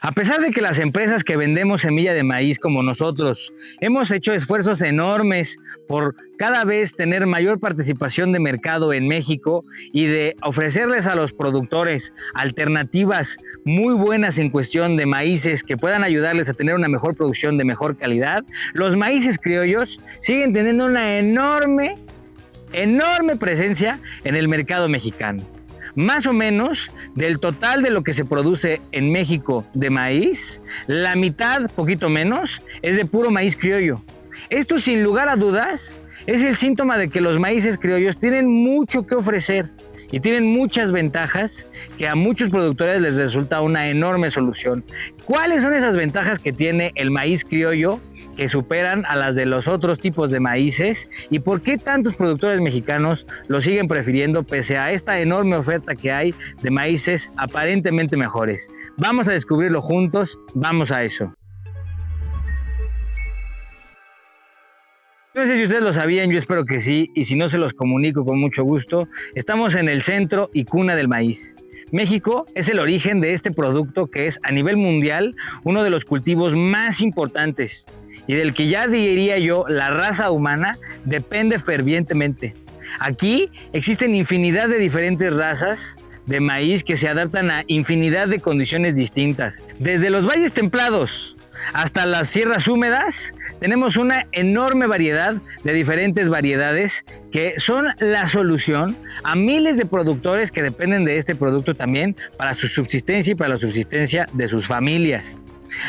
A pesar de que las empresas que vendemos semilla de maíz como nosotros hemos hecho esfuerzos enormes por cada vez tener mayor participación de mercado en México y de ofrecerles a los productores alternativas muy buenas en cuestión de maíces que puedan ayudarles a tener una mejor producción de mejor calidad, los maíces criollos siguen teniendo una enorme presencia en el mercado mexicano. Más o menos del total de lo que se produce en México de maíz, la mitad, poquito menos, es de puro maíz criollo. Esto, sin lugar a dudas, es el síntoma de que los maíces criollos tienen mucho que ofrecer y tienen muchas ventajas que a muchos productores les resulta una enorme solución. ¿Cuáles son esas ventajas que tiene el maíz criollo que superan a las de los otros tipos de maíces? ¿Y por qué tantos productores mexicanos lo siguen prefiriendo pese a esta enorme oferta que hay de maíces aparentemente mejores? Vamos a descubrirlo juntos, vamos a eso. No sé si ustedes lo sabían, yo espero que sí, y si no se los comunico con mucho gusto. Estamos en el centro y cuna del maíz. México es el origen de este producto que es a nivel mundial uno de los cultivos más importantes y del que ya diría yo la raza humana depende fervientemente. Aquí existen infinidad de diferentes razas de maíz que se adaptan a infinidad de condiciones distintas. Desde los valles templados hasta las sierras húmedas, tenemos una enorme variedad de diferentes variedades que son la solución a miles de productores que dependen de este producto también para su subsistencia y para la subsistencia de sus familias.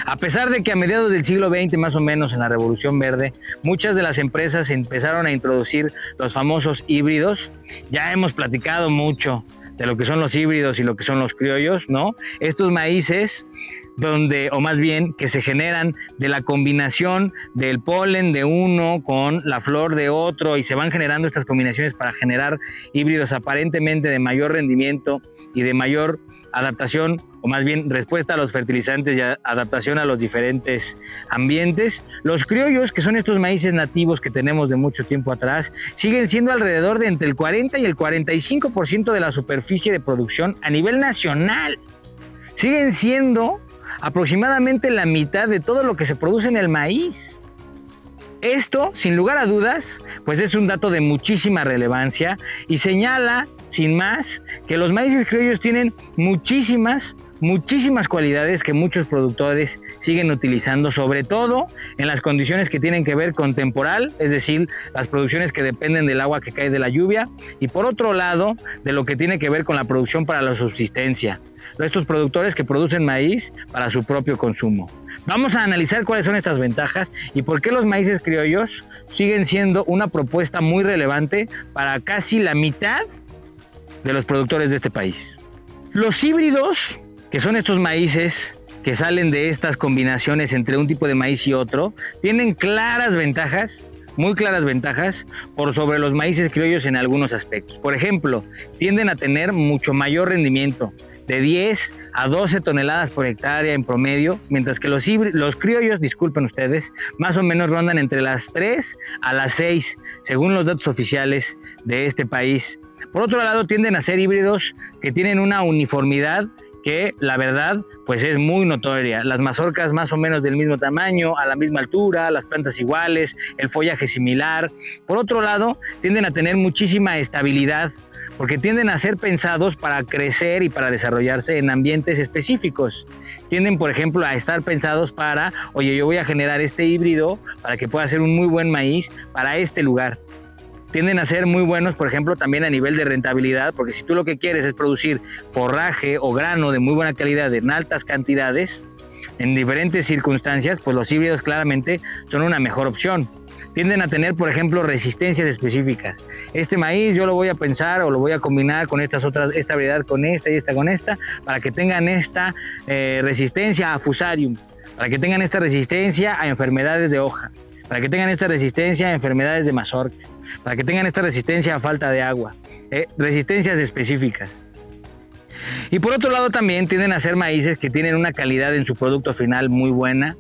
A pesar de que a mediados del siglo XX, más o menos en la Revolución Verde, muchas de las empresas empezaron a introducir los famosos híbridos, ya hemos platicado mucho de lo que son los híbridos y lo que son los criollos, ¿no? Estos maíces o más bien que se generan de la combinación del polen de uno con la flor de otro y se van generando estas combinaciones para generar híbridos aparentemente de mayor rendimiento y de mayor adaptación o más bien respuesta a los fertilizantes y adaptación a los diferentes ambientes. Los criollos, que son estos maíces nativos que tenemos de mucho tiempo atrás, siguen siendo alrededor de entre el 40 y el 45% de la superficie de producción a nivel nacional. Siguen siendo aproximadamente la mitad de todo lo que se produce en el maíz. Esto, sin lugar a dudas, pues es un dato de muchísima relevancia y señala, sin más, que los maíces criollos tienen muchísimas cualidades que muchos productores siguen utilizando, sobre todo en las condiciones que tienen que ver con temporal, es decir, las producciones que dependen del agua que cae de la lluvia, y por otro lado, de lo que tiene que ver con la producción para la subsistencia. Estos productores que producen maíz para su propio consumo. Vamos a analizar cuáles son estas ventajas y por qué los maíces criollos siguen siendo una propuesta muy relevante para casi la mitad de los productores de este país. Los híbridos, que son estos maíces que salen de estas combinaciones entre un tipo de maíz y otro, tienen claras ventajas, muy claras ventajas, por sobre los maíces criollos en algunos aspectos. Por ejemplo, tienden a tener mucho mayor rendimiento, de 10 a 12 toneladas por hectárea en promedio, mientras que los criollos, disculpen ustedes, más o menos rondan entre las 3 a las 6, según los datos oficiales de este país. Por otro lado, tienden a ser híbridos que tienen una uniformidad que la verdad pues es muy notoria. Las mazorcas más o menos del mismo tamaño, a la misma altura, las plantas iguales, el follaje similar. Por otro lado, tienden a tener muchísima estabilidad porque tienden a ser pensados para crecer y para desarrollarse en ambientes específicos. Tienden, por ejemplo, a estar pensados para, oye, yo voy a generar este híbrido para que pueda ser un muy buen maíz para este lugar. Tienden a ser muy buenos, por ejemplo, también a nivel de rentabilidad, porque si tú lo que quieres es producir forraje o grano de muy buena calidad en altas cantidades, en diferentes circunstancias, pues los híbridos claramente son una mejor opción. Tienden a tener, por ejemplo, resistencias específicas. Este maíz yo lo voy a pensar o lo voy a combinar con esta variedad con esta y esta con esta, para que tengan esta resistencia a fusarium, para que tengan esta resistencia a enfermedades de hoja, para que tengan esta resistencia a enfermedades de mazorca, para que tengan esta resistencia a falta de agua, resistencias específicas. Y por otro lado también tienden a ser maíces que tienen una calidad en su producto final muy buena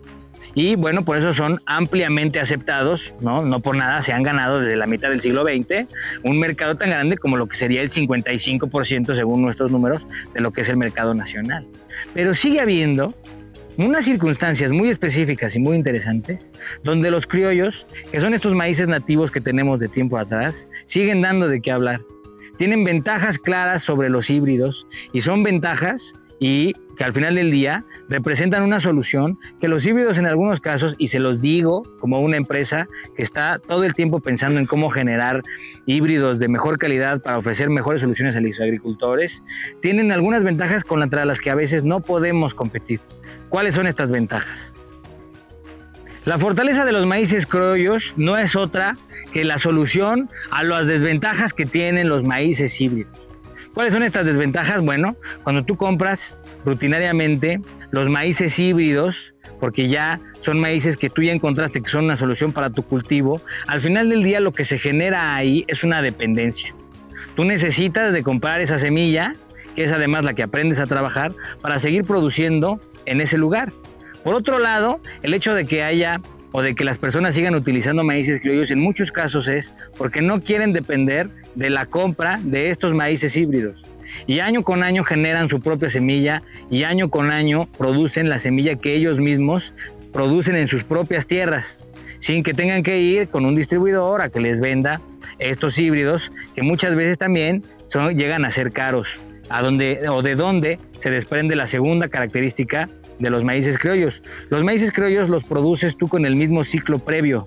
y bueno, por eso son ampliamente aceptados, no por nada se han ganado desde la mitad del siglo XX un mercado tan grande como lo que sería el 55% según nuestros números de lo que es el mercado nacional. Pero sigue habiendo unas circunstancias muy específicas y muy interesantes, donde los criollos, que son estos maíces nativos que tenemos de tiempo atrás, siguen dando de qué hablar. Tienen ventajas claras sobre los híbridos y son ventajas y que al final del día representan una solución que los híbridos en algunos casos, y se los digo como una empresa que está todo el tiempo pensando en cómo generar híbridos de mejor calidad para ofrecer mejores soluciones a los agricultores, tienen algunas ventajas contra las que a veces no podemos competir. ¿Cuáles son estas ventajas? La fortaleza de los maíces criollos no es otra que la solución a las desventajas que tienen los maíces híbridos. ¿Cuáles son estas desventajas? Bueno, cuando tú compras rutinariamente los maíces híbridos, porque ya son maíces que tú ya encontraste que son una solución para tu cultivo, al final del día lo que se genera ahí es una dependencia. Tú necesitas de comprar esa semilla, que es además la que aprendes a trabajar, para seguir produciendo en ese lugar. Por otro lado, el hecho de que haya o de que las personas sigan utilizando maíces criollos en muchos casos es porque no quieren depender de la compra de estos maíces híbridos. Y año con año generan su propia semilla y año con año producen la semilla que ellos mismos producen en sus propias tierras, sin que tengan que ir con un distribuidor a que les venda estos híbridos, que muchas veces también llegan a ser caros, de donde se desprende la segunda característica de los maíces criollos. Los maíces criollos los produces tú con el mismo ciclo previo,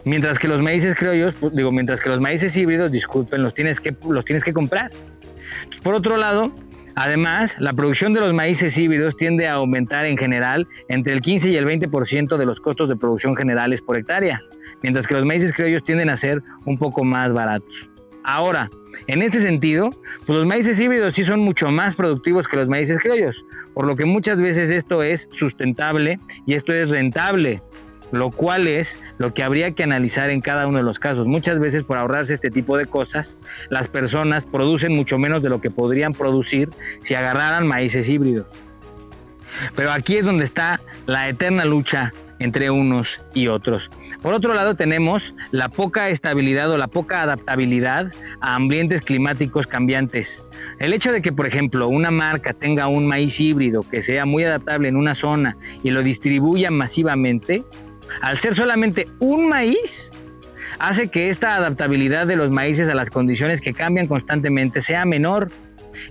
mientras que los maíces híbridos, disculpen, los tienes que comprar. Entonces, por otro lado, además, la producción de los maíces híbridos tiende a aumentar en general entre el 15 y el 20% de los costos de producción generales por hectárea, mientras que los maíces criollos tienden a ser un poco más baratos. Ahora, en este sentido, pues los maíces híbridos sí son mucho más productivos que los maíces criollos, por lo que muchas veces esto es sustentable y esto es rentable, lo cual es lo que habría que analizar en cada uno de los casos. Muchas veces, por ahorrarse este tipo de cosas, las personas producen mucho menos de lo que podrían producir si agarraran maíces híbridos. Pero aquí es donde está la eterna lucha entre unos y otros. Por otro lado, tenemos la poca estabilidad o la poca adaptabilidad a ambientes climáticos cambiantes. El hecho de que, por ejemplo, una marca tenga un maíz híbrido que sea muy adaptable en una zona y lo distribuya masivamente, al ser solamente un maíz, hace que esta adaptabilidad de los maíces a las condiciones que cambian constantemente sea menor.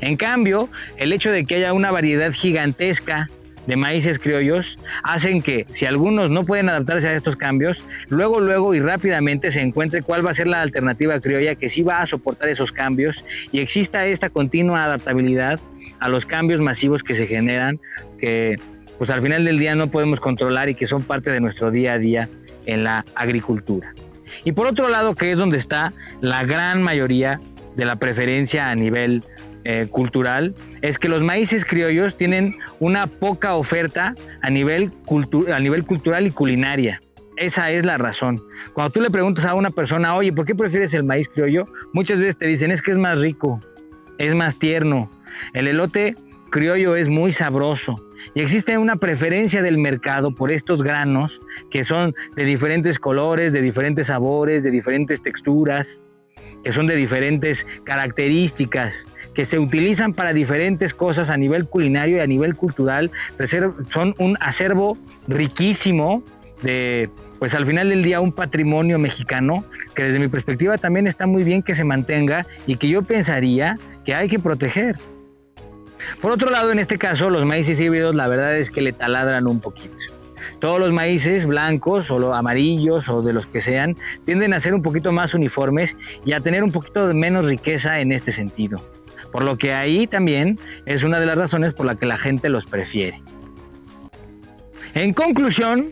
En cambio, el hecho de que haya una variedad gigantesca de maíces criollos hacen que, si algunos no pueden adaptarse a estos cambios, luego y rápidamente se encuentre cuál va a ser la alternativa criolla que sí va a soportar esos cambios y exista esta continua adaptabilidad a los cambios masivos que se generan, que pues al final del día no podemos controlar y que son parte de nuestro día a día en la agricultura. Y por otro lado, que es donde está la gran mayoría de la preferencia a nivel cultural, es que los maíces criollos tienen una poca oferta a nivel cultural y culinaria. Esa es la razón. Cuando tú le preguntas a una persona, oye, ¿por qué prefieres el maíz criollo? Muchas veces te dicen, es que es más rico, es más tierno. El elote criollo es muy sabroso y existe una preferencia del mercado por estos granos que son de diferentes colores, de diferentes sabores, de diferentes texturas, que son de diferentes características, que se utilizan para diferentes cosas a nivel culinario y a nivel cultural. Son un acervo riquísimo de, pues al final del día, un patrimonio mexicano que desde mi perspectiva también está muy bien que se mantenga y que yo pensaría que hay que proteger. Por otro lado, en este caso, los maíces híbridos, la verdad es que le taladran un poquito. Todos los maíces blancos o los amarillos o de los que sean tienden a ser un poquito más uniformes y a tener un poquito de menos riqueza en este sentido. Por lo que ahí también es una de las razones por la que la gente los prefiere. En conclusión,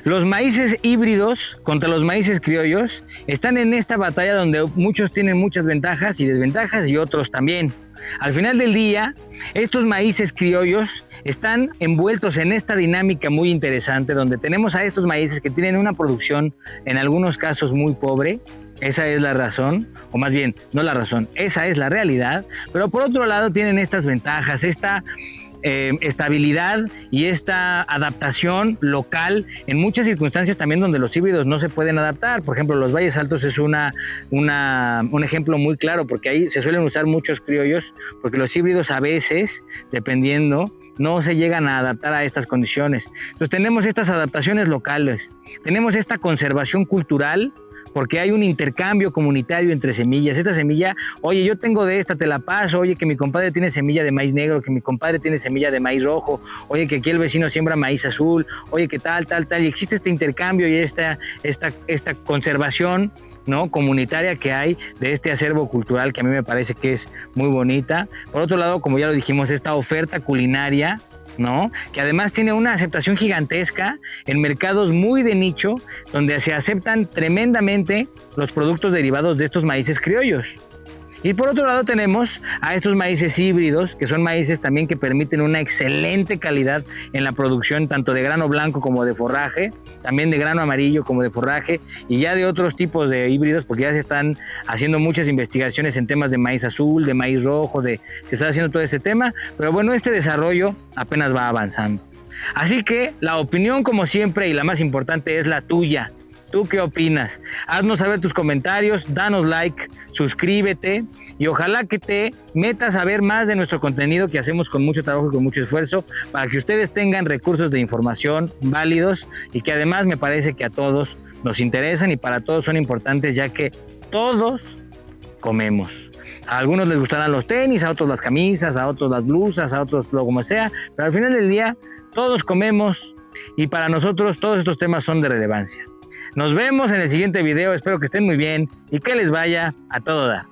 los maíces híbridos contra los maíces criollos están en esta batalla donde muchos tienen muchas ventajas y desventajas y otros también. Al final del día, estos maíces criollos están envueltos en esta dinámica muy interesante donde tenemos a estos maíces que tienen una producción en algunos casos muy pobre. Esa es la razón, o más bien, no la razón, esa es la realidad, pero por otro lado tienen estas ventajas, esta estabilidad y esta adaptación local en muchas circunstancias también donde los híbridos no se pueden adaptar. Por ejemplo, los valles altos es un ejemplo muy claro, porque ahí se suelen usar muchos criollos, porque los híbridos a veces, dependiendo, no se llegan a adaptar a estas condiciones. Entonces tenemos estas adaptaciones locales, tenemos esta conservación cultural, porque hay un intercambio comunitario entre semillas. Esta semilla, oye, yo tengo de esta, te la paso, oye, que mi compadre tiene semilla de maíz negro, que mi compadre tiene semilla de maíz rojo, oye, que aquí el vecino siembra maíz azul, oye, que tal, y existe este intercambio y esta conservación, ¿no?, comunitaria que hay de este acervo cultural, que a mí me parece que es muy bonita. Por otro lado, como ya lo dijimos, esta oferta culinaria, ¿no?, que además tiene una aceptación gigantesca en mercados muy de nicho, donde se aceptan tremendamente los productos derivados de estos maíces criollos. Y por otro lado tenemos a estos maíces híbridos, que son maíces también que permiten una excelente calidad en la producción, tanto de grano blanco como de forraje, también de grano amarillo como de forraje, y ya de otros tipos de híbridos, porque ya se están haciendo muchas investigaciones en temas de maíz azul, de maíz rojo, se está haciendo todo ese tema, pero bueno, este desarrollo apenas va avanzando. Así que la opinión, como siempre, y la más importante, es la tuya. ¿Tú qué opinas? Haznos saber tus comentarios, danos like, suscríbete y ojalá que te metas a ver más de nuestro contenido que hacemos con mucho trabajo y con mucho esfuerzo para que ustedes tengan recursos de información válidos y que además me parece que a todos nos interesan y para todos son importantes, ya que todos comemos. A algunos les gustarán los tenis, a otros las camisas, a otros las blusas, a otros lo como sea, pero al final del día todos comemos y para nosotros todos estos temas son de relevancia. Nos vemos en el siguiente video, espero que estén muy bien y que les vaya a todo dar.